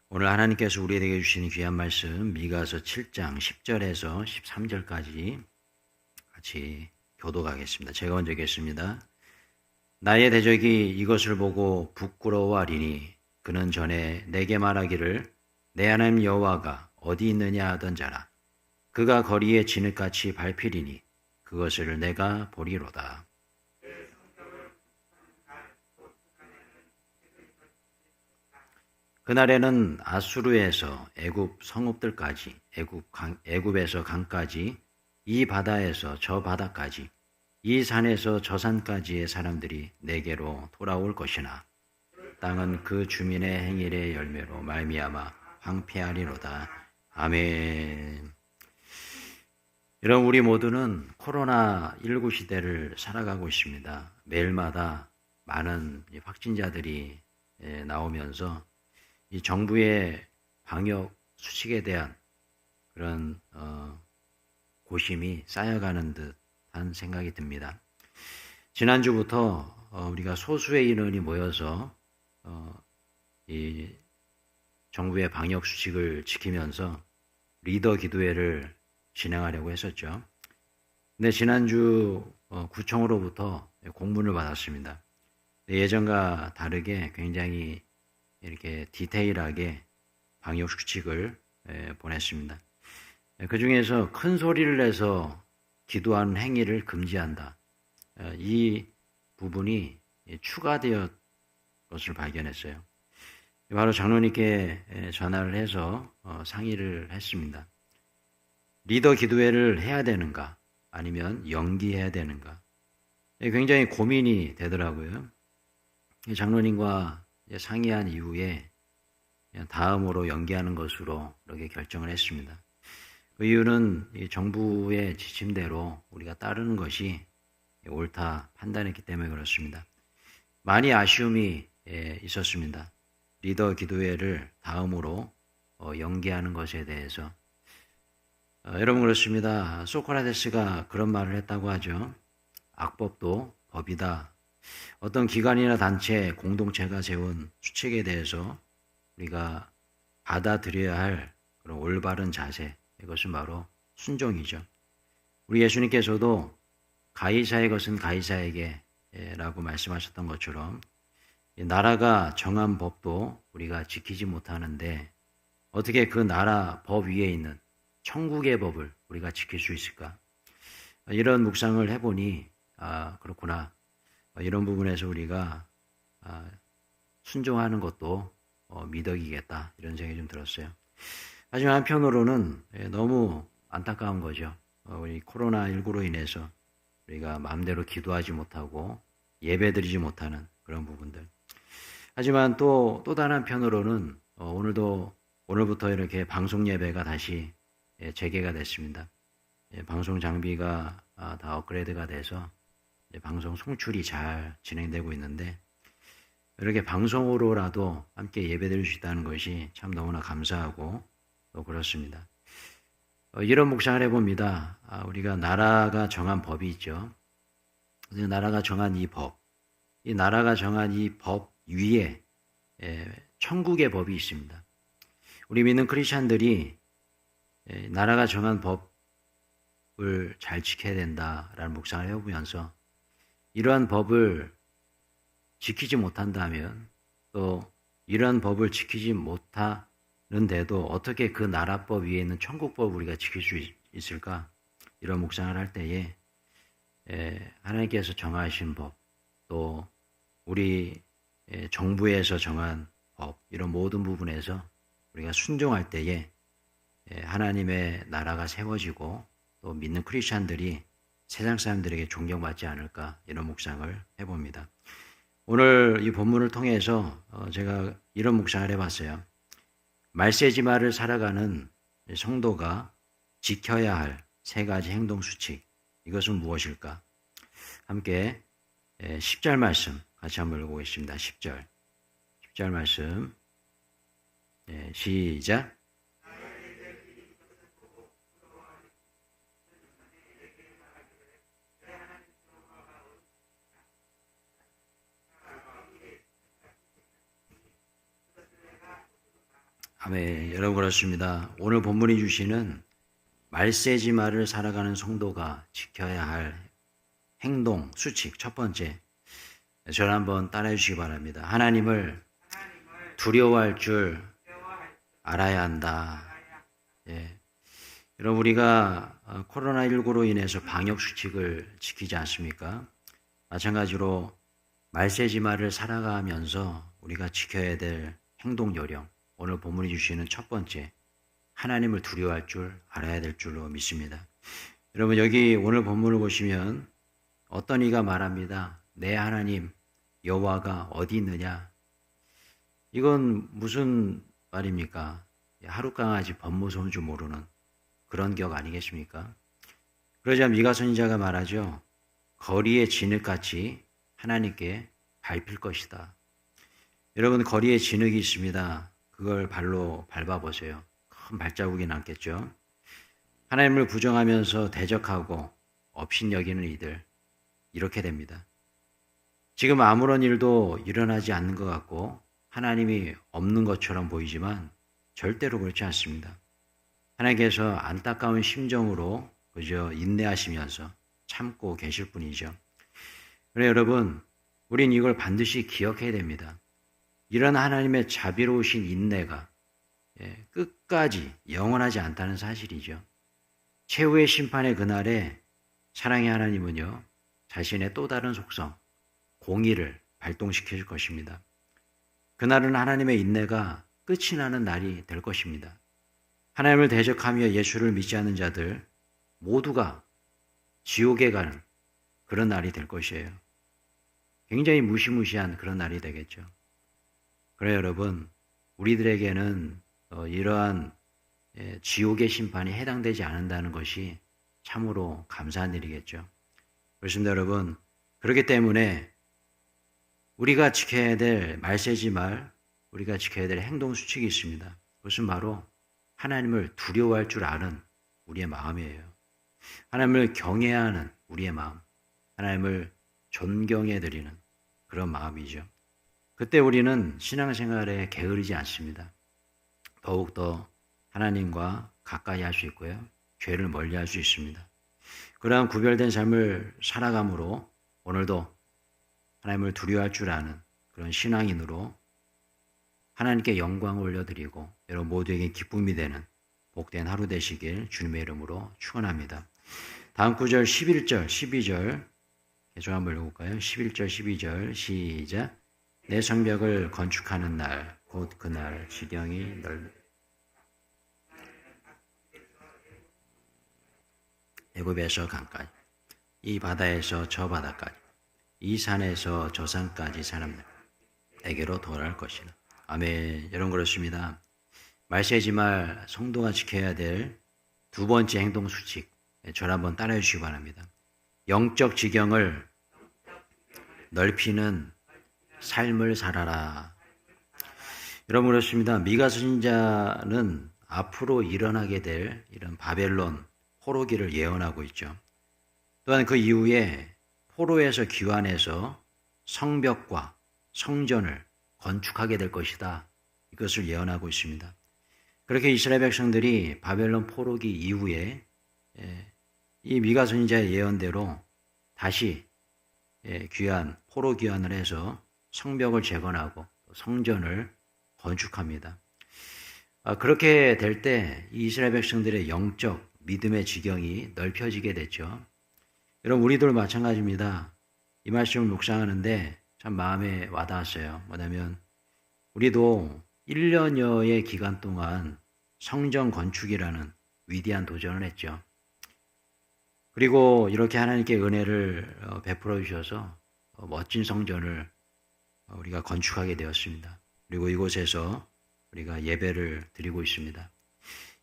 오늘 하나님께서 우리에게 주신 귀한 말씀 미가서 7장 10절에서 13절까지 같이 교독하겠습니다. 제가 먼저 읽겠습니다. 나의 대적이 이것을 보고 부끄러워하리니 그는 전에 내게 말하기를 내 하나님 여호와가 어디 있느냐 하던 자라. 그가 거리에 진흙같이 밟히리니 그것을 내가 보리로다. 그날에는 아수르에서 애굽 성읍들까지, 애굽에서 강까지, 이 바다에서 저 바다까지, 이 산에서 저 산까지의 사람들이 내게로 돌아올 것이나 땅은 그 주민의 행일의 열매로 말미암아 황폐하리로다. 아멘. 여러분, 우리 모두는 코로나19 시대를 살아가고 있습니다. 매일마다 많은 확진자들이 나오면서 이 정부의 방역 수칙에 대한 그런 고심이 쌓여가는 듯한 생각이 듭니다. 지난주부터 우리가 소수의 인원이 모여서 이 정부의 방역 수칙을 지키면서 리더 기도회를 진행하려고 했었죠. 근데 지난주 구청으로부터 공문을 받았습니다. 예전과 다르게 굉장히 이렇게 디테일하게 방역 수칙을 보냈습니다. 그 중에서 큰 소리를 내서 기도하는 행위를 금지한다. 이 부분이 추가되었 것을 발견했어요. 바로 장로님께 전화를 해서 상의를 했습니다. 리더 기도회를 해야 되는가 아니면 연기해야 되는가 굉장히 고민이 되더라고요. 장로님과 상의한 이후에 다음으로 연기하는 것으로 이렇게 결정을 했습니다. 그 이유는 정부의 지침대로 우리가 따르는 것이 옳다 판단했기 때문에 그렇습니다. 많이 아쉬움이 있었습니다. 리더 기도회를 다음으로 연기하는 것에 대해서. 여러분 그렇습니다. 소크라테스가 그런 말을 했다고 하죠. 악법도 법이다. 어떤 기관이나 단체, 공동체가 세운 수칙에 대해서 우리가 받아들여야 할 그런 올바른 자세, 이것은 바로 순종이죠. 우리 예수님께서도 가이사의 것은 가이사에게 라고 말씀하셨던 것처럼 나라가 정한 법도 우리가 지키지 못하는데 어떻게 그 나라 법 위에 있는 천국의 법을 우리가 지킬 수 있을까? 이런 묵상을 해보니 그렇구나. 이런 부분에서 우리가 순종하는 것도 미덕이겠다 이런 생각이 좀 들었어요. 하지만 한편으로는 너무 안타까운 거죠. 우리 코로나19로 인해서 우리가 마음대로 기도하지 못하고 예배드리지 못하는 그런 부분들. 하지만 또 다른 한편으로는 오늘부터 이렇게 방송 예배가 다시 재개가 됐습니다. 방송 장비가 다 업그레이드가 돼서 방송 송출이 잘 진행되고 있는데 이렇게 방송으로라도 함께 예배드릴 수 있다는 것이 참 너무나 감사하고 또 그렇습니다. 이런 묵상을 해봅니다. 우리가 나라가 정한 법이 있죠. 나라가 정한 이 법, 이 나라가 정한 이 법 위에 천국의 법이 있습니다. 우리 믿는 크리스찬들이 나라가 정한 법을 잘 지켜야 된다라는 묵상을 해보면서 이러한 법을 지키지 못한다면 또 이러한 법을 지키지 못하는데도 어떻게 그 나라법 위에 있는 천국법을 우리가 지킬 수 있을까? 이런 묵상을 할 때에 하나님께서 정하신 법, 또 우리 정부에서 정한 법, 이런 모든 부분에서 우리가 순종할 때에 하나님의 나라가 세워지고 또 믿는 크리스찬들이 세상 사람들에게 존경받지 않을까 이런 묵상을 해봅니다. 오늘 이 본문을 통해서 제가 이런 묵상을 해봤어요. 말세지마를 살아가는 성도가 지켜야 할 세 가지 행동 수칙, 이것은 무엇일까? 함께 10절 말씀 같이 한번 읽어보겠습니다. 10절 말씀 시작. 아멘. 여러분 그렇습니다. 오늘 본문이 주시는 말세지말을 살아가는 성도가 지켜야 할 행동, 수칙 첫 번째. 저를 한번 따라해 주시기 바랍니다. 하나님을 두려워할 줄 알아야 한다. 예. 여러분 우리가 코로나19로 인해서 방역 수칙을 지키지 않습니까? 마찬가지로 말세지말을 살아가면서 우리가 지켜야 될 행동 요령, 오늘 본문이 주시는 첫 번째, 하나님을 두려워할 줄 알아야 될 줄로 믿습니다. 여러분 여기 오늘 본문을 보시면 어떤 이가 말합니다. 내 하나님 여호와가 어디 있느냐? 이건 무슨 말입니까? 하룻강아지 법무서운 줄 모르는 그런 격 아니겠습니까? 그러자 미가 선지자가 말하죠. 거리의 진흙같이 하나님께 밟힐 것이다. 여러분 거리에 진흙이 있습니다. 그걸 발로 밟아보세요. 큰 발자국이 남겠죠. 하나님을 부정하면서 대적하고 업신여기는 이들 이렇게 됩니다. 지금 아무런 일도 일어나지 않는 것 같고 하나님이 없는 것처럼 보이지만 절대로 그렇지 않습니다. 하나님께서 안타까운 심정으로 그저 인내하시면서 참고 계실 뿐이죠. 그래 여러분 우린 이걸 반드시 기억해야 됩니다. 이런 하나님의 자비로우신 인내가 끝까지 영원하지 않다는 사실이죠. 최후의 심판의 그날에 사랑의 하나님은요 자신의 또 다른 속성 공의를 발동시킬 것입니다. 그날은 하나님의 인내가 끝이 나는 날이 될 것입니다. 하나님을 대적하며 예수를 믿지 않는 자들 모두가 지옥에 가는 그런 날이 될 것이에요. 굉장히 무시무시한 그런 날이 되겠죠. 그래 여러분 우리들에게는 이러한 지옥의 심판이 해당되지 않는다는 것이 참으로 감사한 일이겠죠. 그렇습니다 여러분. 그렇기 때문에 우리가 지켜야 될 말세지말, 우리가 지켜야 될 행동 수칙이 있습니다. 그것은 바로 하나님을 두려워할 줄 아는 우리의 마음이에요. 하나님을 경외해야 하는 우리의 마음, 하나님을 존경해 드리는 그런 마음이죠. 그때 우리는 신앙생활에 게으르지 않습니다. 더욱더 하나님과 가까이 할 수 있고요. 죄를 멀리할 수 있습니다. 그러한 구별된 삶을 살아감으로 오늘도 하나님을 두려워할 줄 아는 그런 신앙인으로 하나님께 영광을 올려드리고 여러분 모두에게 기쁨이 되는 복된 하루 되시길 주님의 이름으로 축원합니다. 다음 구절 11절 12절 계속 한번 읽어볼까요? 11절 12절 시작. 내 성벽을 건축하는 날 곧 그날 지경이 애굽에서 강까지 이 바다에서 저 바다까지 이 산에서 저 산까지 사람들에게로 돌아올 것이다. 아멘. 여러분 그렇습니다. 말세지말 성도가 지켜야 될 두 번째 행동 수칙 저를 한번 따라해 주시기 바랍니다. 영적 지경을 넓히는 삶을 살아라. 여러분 그렇습니다. 미가 선지자는 앞으로 일어나게 될 이런 바벨론 포로기를 예언하고 있죠. 또한 그 이후에 포로에서 귀환해서 성벽과 성전을 건축하게 될 것이다. 이것을 예언하고 있습니다. 그렇게 이스라엘 백성들이 바벨론 포로기 이후에 이 미가 선지자의 예언대로 다시 귀환, 포로 귀환을 해서 성벽을 재건하고 성전을 건축합니다. 그렇게 될 때 이스라엘 백성들의 영적 믿음의 지경이 넓혀지게 됐죠. 여러분 우리도 마찬가지입니다. 이 말씀을 묵상하는데 참 마음에 와닿았어요. 뭐냐면 우리도 1년여의 기간 동안 성전 건축이라는 위대한 도전을 했죠. 그리고 이렇게 하나님께 은혜를 베풀어 주셔서 멋진 성전을 우리가 건축하게 되었습니다. 그리고 이곳에서 우리가 예배를 드리고 있습니다.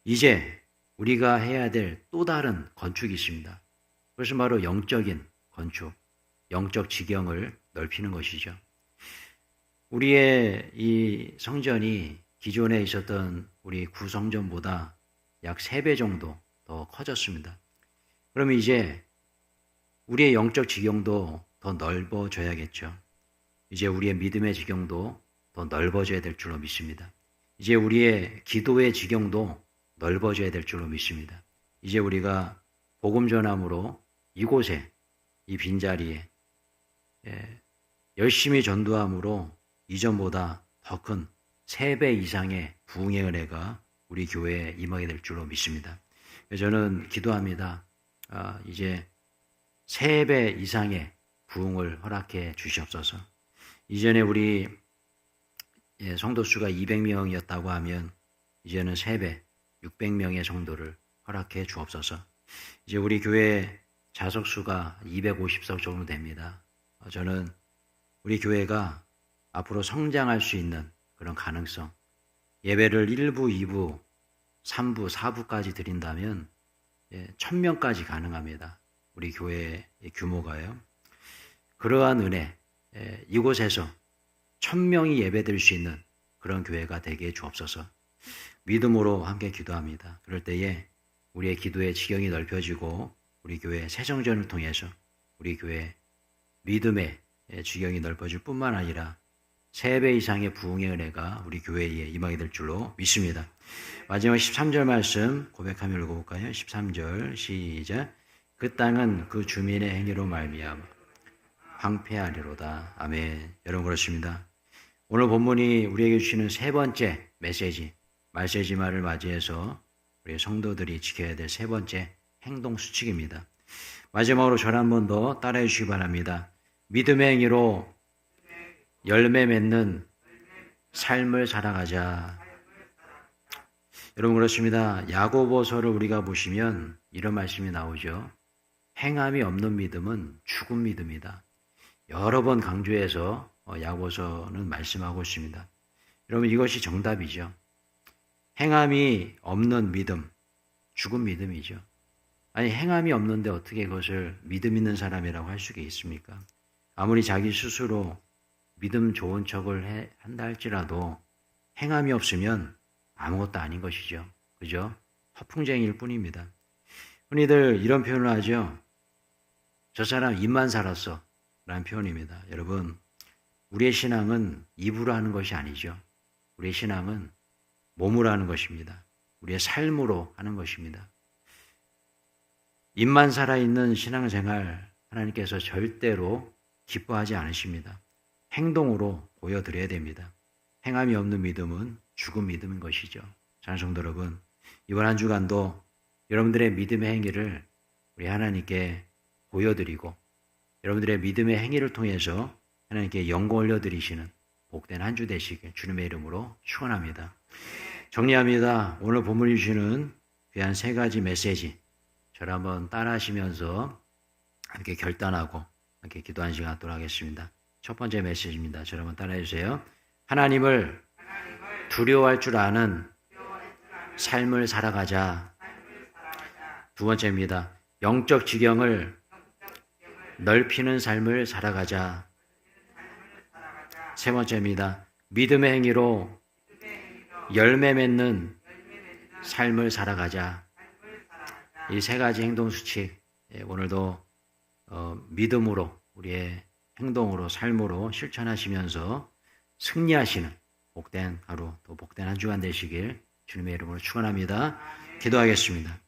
이제 우리가 해야 될 또 다른 건축이 있습니다. 그것은 바로 영적인 건축, 영적 지경을 넓히는 것이죠. 우리의 이 성전이 기존에 있었던 우리 구성전보다 약 3배 정도 더 커졌습니다. 그러면 이제 우리의 영적 지경도 더 넓어져야겠죠. 이제 우리의 믿음의 지경도 더 넓어져야 될 줄로 믿습니다. 이제 우리의 기도의 지경도 넓어져야 될 줄로 믿습니다. 이제 우리가 복음 전함으로 이곳에 이 빈자리에 열심히 전도함으로 이전보다 더 큰 3배 이상의 부흥의 은혜가 우리 교회에 임하게 될 줄로 믿습니다. 저는 기도합니다. 이제 3배 이상의 부흥을 허락해 주시옵소서. 이전에 우리 성도수가 200명이었다고 하면 이제는 3배, 600명의 성도를 허락해 주옵소서. 이제 우리 교회 자석수가 250석 정도 됩니다. 저는 우리 교회가 앞으로 성장할 수 있는 그런 가능성, 예배를 1부, 2부, 3부, 4부까지 드린다면 1000명까지 가능합니다. 우리 교회의 규모가요. 그러한 은혜, 이곳에서 1000명이 예배드릴 수 있는 그런 교회가 되게 주옵소서. 믿음으로 함께 기도합니다. 그럴 때에 우리의 기도의 지경이 넓혀지고 우리 교회 새성전을 통해서 우리 교회 믿음의 지경이 넓어질 뿐만 아니라 3배 이상의 부흥의 은혜가 우리 교회에 임하게 될 줄로 믿습니다. 마지막 13절 말씀 고백하며 읽어볼까요? 13절 시작. 그 땅은 그 주민의 행위로 말미암아 황폐하리로다. 아멘. 여러분 그렇습니다. 오늘 본문이 우리에게 주시는 3번째 말세지말을 맞이해서 우리 성도들이 지켜야 될 3번째 행동 수칙입니다. 마지막으로 저를 한 번 더 따라해 주시기 바랍니다. 믿음의 행위로 열매 맺는 삶을 살아가자. 여러분 그렇습니다. 야고보서를 우리가 보시면 이런 말씀이 나오죠. 행함이 없는 믿음은 죽은 믿음이다. 여러 번 강조해서 야고보서는 말씀하고 있습니다. 여러분 이것이 정답이죠. 행함이 없는 믿음, 죽은 믿음이죠. 아니 행함이 없는데 어떻게 그것을 믿음 있는 사람이라고 할 수가 있습니까? 아무리 자기 스스로 믿음 좋은 척을 한다 할지라도 행함이 없으면 아무것도 아닌 것이죠. 그죠? 허풍쟁이일 뿐입니다. 흔히들 이런 표현을 하죠. 저 사람 입만 살았어 라는 표현입니다. 여러분 우리의 신앙은 입으로 하는 것이 아니죠. 우리의 신앙은 몸으로 하는 것입니다. 우리의 삶으로 하는 것입니다. 입만 살아있는 신앙생활 하나님께서 절대로 기뻐하지 않으십니다. 행동으로 보여드려야 됩니다. 행함이 없는 믿음은 죽은 믿음인 것이죠. 사랑하는 성도 여러분, 이번 한 주간도 여러분들의 믿음의 행위를 우리 하나님께 보여드리고 여러분들의 믿음의 행위를 통해서 하나님께 영광 올려드리시는 복된 한 주 되시길 주님의 이름으로 축원합니다. 정리합니다. 오늘 본문이 주시는 귀한 3가지 메시지 저를 한번 따라하시면서 함께 결단하고 함께 기도하는 시간 갖도록 하겠습니다. 첫 번째 메시지입니다. 저를 한번 따라해 주세요. 하나님을 두려워할 줄 아는 삶을 살아가자. 두 번째입니다. 영적 지경을 넓히는 삶을 살아가자. 세 번째입니다. 믿음의 행위로 열매 맺는 삶을 살아가자. 이 3가지 행동 수칙 오늘도 믿음으로 우리의 행동으로 삶으로 실천하시면서 승리하시는 복된 하루 또 복된 한 주간 되시길 주님의 이름으로 축원합니다. 기도하겠습니다.